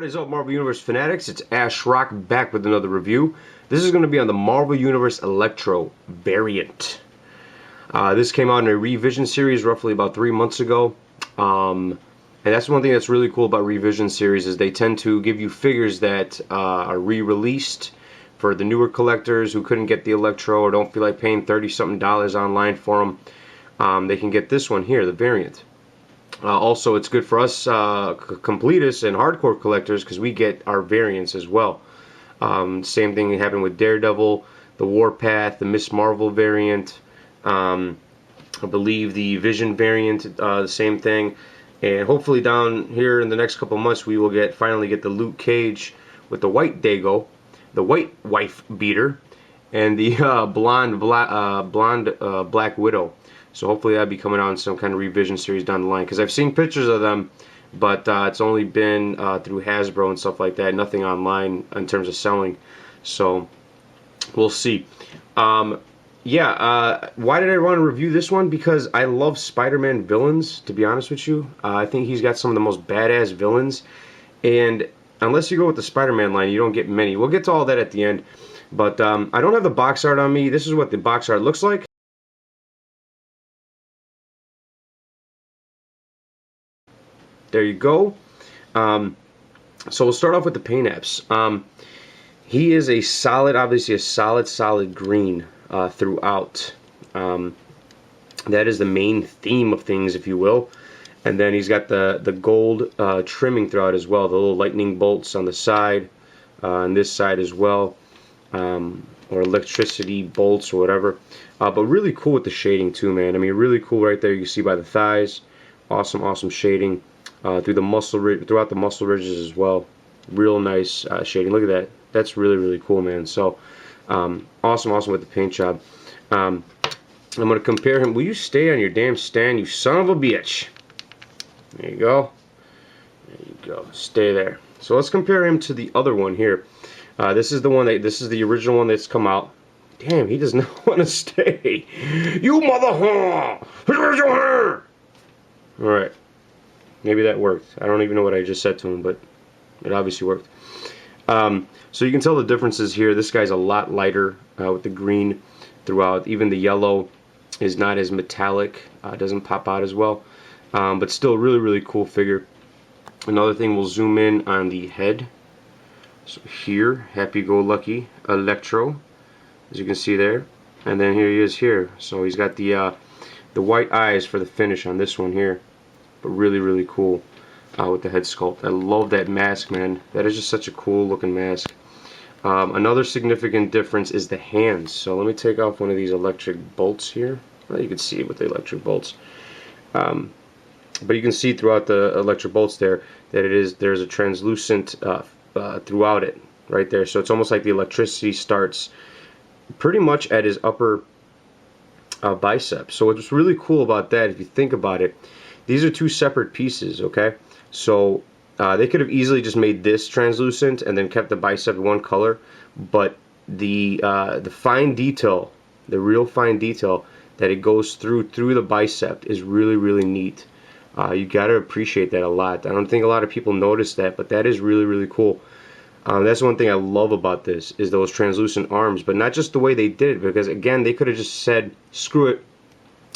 What is up, Marvel Universe fanatics? It's Ash Rock back with another review. This is going to be on the Marvel Universe Electro Variant. This came out in a revision series roughly about 3 months ago. And that's one thing that's really cool about revision series is they tend to give you figures that are re-released for the newer collectors who couldn't get the Electro or don't feel like paying $30-something online for them. They can get this one here, the variant. Also, it's good for us completists and hardcore collectors because we get our variants as well. Same thing happened with Daredevil, the Warpath, the Miss Marvel variant, I believe the Vision variant, the same thing. And hopefully down here in the next couple months we will finally get the Luke Cage with the white Dago, the white wife beater, and the blonde Black Widow. So hopefully that'll be coming out in some kind of revision series down the line. Because I've seen pictures of them, but it's only been through Hasbro and stuff like that. Nothing online in terms of selling. So we'll see. Why did I want to review this one? Because I love Spider-Man villains, to be honest with you. I think he's got some of the most badass villains. And unless you go with the Spider-Man line, you don't get many. We'll get to all that at the end. But I don't have the box art on me. This is what the box art looks like. There you go. So we'll start off with the paint apps. He is a solid, obviously a solid green throughout. That is the main theme of things, if you will. And then he's got the gold trimming throughout as well. The little lightning bolts on the side, on this side as well, or electricity bolts or whatever. But really cool with the shading too, man. I mean, really cool right there. You can see by the thighs. Awesome shading. Throughout the muscle ridges as well. Real nice shading. Look at that. That's really cool, man. So awesome with the paint job. I'm gonna compare him. Will you stay on your damn stand, you son of a bitch? There you go. There you go. Stay there. So let's compare him to the other one here. This is the original one that's come out. Damn, he does not want to stay. You mother whore! All right. Maybe that worked. I don't even know what I just said to him, but it obviously worked. So you can tell the differences here. This guy's a lot lighter with the green throughout. Even the yellow is not as metallic. Doesn't pop out as well. But still really cool figure. Another thing, we'll zoom in on the head. So here, happy-go-lucky Electro, as you can see there. And then here he is here. So he's got the white eyes for the finish on this one here. But really cool with the head sculpt. I love that mask, man. That is just such a cool looking mask. Another significant difference is the hands. So let me take off one of these electric bolts here. Well, you can see it with the electric bolts. But you can see throughout the electric bolts there that there's a translucent throughout it right there. So it's almost like the electricity starts pretty much at his upper bicep. So what's really cool about that, if you think about it, these are two separate pieces, okay? So they could have easily just made this translucent and then kept the bicep one color, but the fine detail, the real fine detail that it goes through the bicep is really neat. You gotta appreciate that a lot. I don't think a lot of people notice that, but that is really cool. That's one thing I love about this, is those translucent arms, but not just the way they did it, because again, they could have just said, screw it,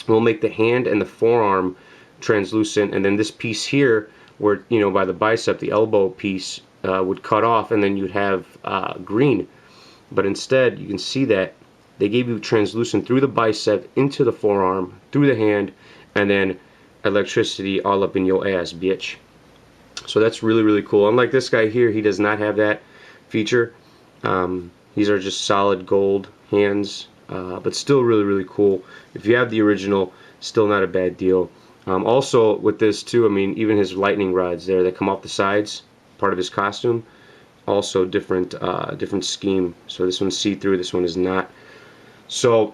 we'll make the hand and the forearm translucent, and then this piece here where, you know, by the bicep, the elbow piece would cut off, and then you'd have green. But instead, you can see that they gave you translucent through the bicep, into the forearm, through the hand, and then electricity all up in your ass, bitch. So that's really cool. Unlike this guy here, he does not have that feature. These are just solid gold hands, but still really cool. If you have the original, still not a bad deal. Also with this too, I mean, even his lightning rods there that come off the sides, part of his costume, also different scheme. So this one's see-through, this one is not. So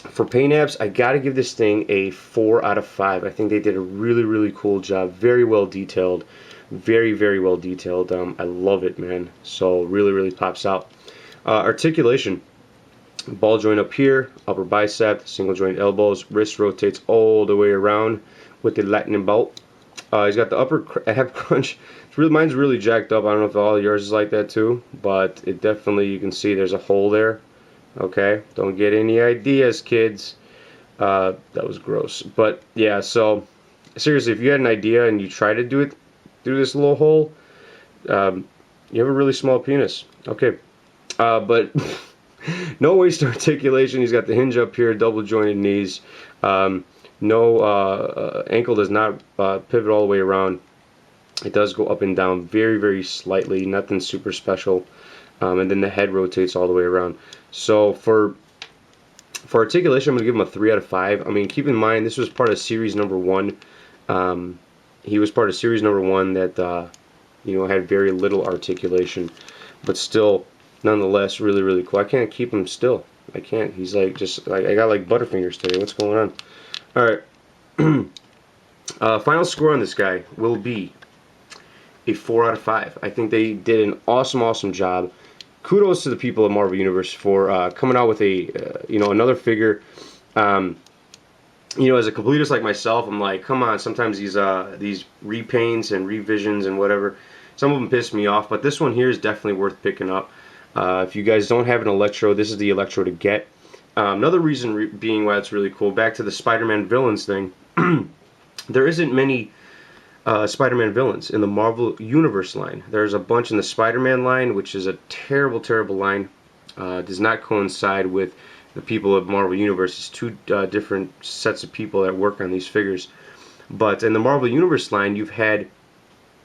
for paint apps, I gotta give this thing a 4 out of 5. I think they did a really cool job. Very well detailed, very well detailed. I love it, man. So really pops out. Articulation. Ball joint up here, upper bicep, single joint elbows, wrist rotates all the way around with the lightning bolt. He's got the upper ab crunch Mine's really jacked up. I don't know if all yours is like that too, but it definitely, you can see there's a hole there. Okay, don't get any ideas, kids. That was gross. But yeah, so seriously, if you had an idea and you try to do it through this little hole, you have a really small penis. Okay, but no waist articulation. He's got the hinge up here, double jointed knees. No ankle does not pivot all the way around. It does go up and down very, very slightly, nothing super special. And then the head rotates all the way around. So for articulation, I'm going to give him a 3 out of 5. I mean, keep in mind, this was part of series number 1. He was part of series number 1 that, you know, had very little articulation. But still, nonetheless, really, really cool. I can't keep him still. I can't. He's like, just, like, I got like butterfingers today. What's going on? Alright. Final score on this guy will be a 4 out of 5. I think they did an awesome, awesome job. Kudos to the people of Marvel Universe for coming out with a, you know, another figure. You know, as a completist like myself, I'm like, come on. Sometimes these repaints and revisions and whatever, some of them piss me off. But this one here is definitely worth picking up. If you guys don't have an Electro, this is the Electro to get. Another reason being why it's really cool. Back to the Spider-Man villains thing. There isn't many Spider-Man villains in the Marvel Universe line. There's a bunch in the Spider-Man line, which is a terrible, terrible line. Does not coincide with the people of Marvel Universe. It's two different sets of people that work on these figures. But in the Marvel Universe line, you've had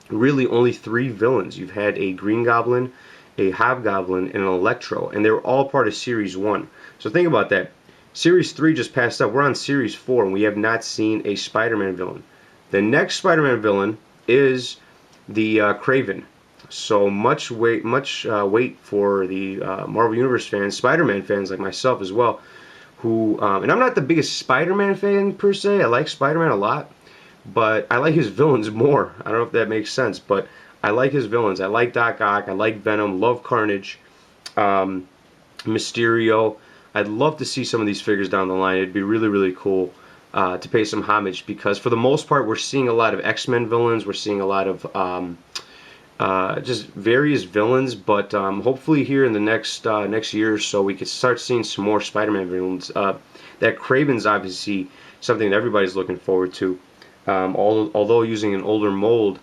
really only 3 villains. You've had a Green Goblin, a Hobgoblin, and an Electro, and they were all part of Series 1. So think about that. Series 3 just passed up. We're on Series 4, and we have not seen a Spider-Man villain. The next Spider-Man villain is the Kraven. So much wait for the Marvel Universe fans, Spider-Man fans like myself as well, who, and I'm not the biggest Spider-Man fan per se. I like Spider-Man a lot, but I like his villains more. I don't know if that makes sense, but I like his villains. I like Doc Ock. I like Venom. Love Carnage. Mysterio. I'd love to see some of these figures down the line. It'd be really, really cool to pay some homage, because for the most part we're seeing a lot of X-Men villains. We're seeing a lot of just various villains, but hopefully here in the next year or so we could start seeing some more Spider-Man villains. That Kraven's obviously something that everybody's looking forward to. Although using an older mold,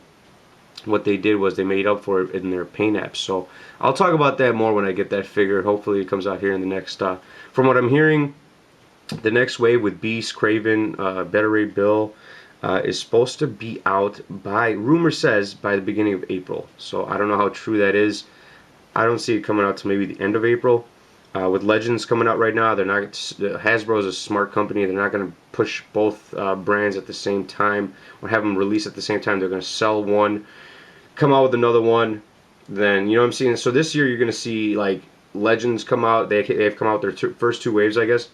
what they did was they made up for it in their paint apps. So I'll talk about that more when I get that figure. Hopefully it comes out here in the next, from what I'm hearing, the next wave with Beast, Kraven, Better Ray Bill is supposed to be out by, rumor says, by the beginning of April. So I don't know how true that is. I don't see it coming out to maybe the end of April. With Legends coming out right now, they're not. Hasbro is a smart company. They're not going to push both brands at the same time or have them release at the same time. They're going to sell one, come out with another one. Then, you know what I'm saying? So this year you're going to see like Legends come out. They've come out their first 2 waves, I guess.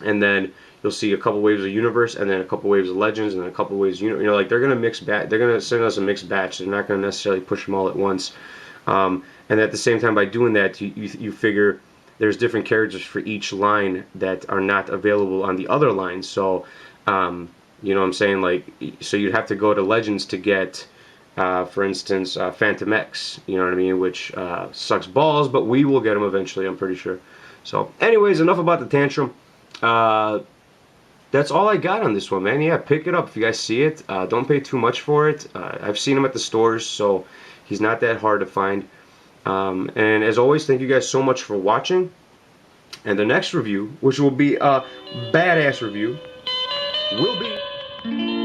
And then you'll see a couple waves of Universe, and then a couple waves of Legends, and then a couple waves of you know, like they're gonna mix batch. They're gonna send us a mixed batch. They're not gonna necessarily push them all at once. And at the same time, by doing that, you figure there's different characters for each line that are not available on the other line. So you know what I'm saying? Like, so you'd have to go to Legends to get, for instance, Phantom X. You know what I mean? Which sucks balls, but we will get them eventually. I'm pretty sure. So, anyways, enough about the tantrum. That's all I got on this one, man. Yeah, pick it up if you guys see it. Don't pay too much for it. I've seen him at the stores, so he's not that hard to find. And as always, thank you guys so much for watching. And the next review, which will be a badass review, will be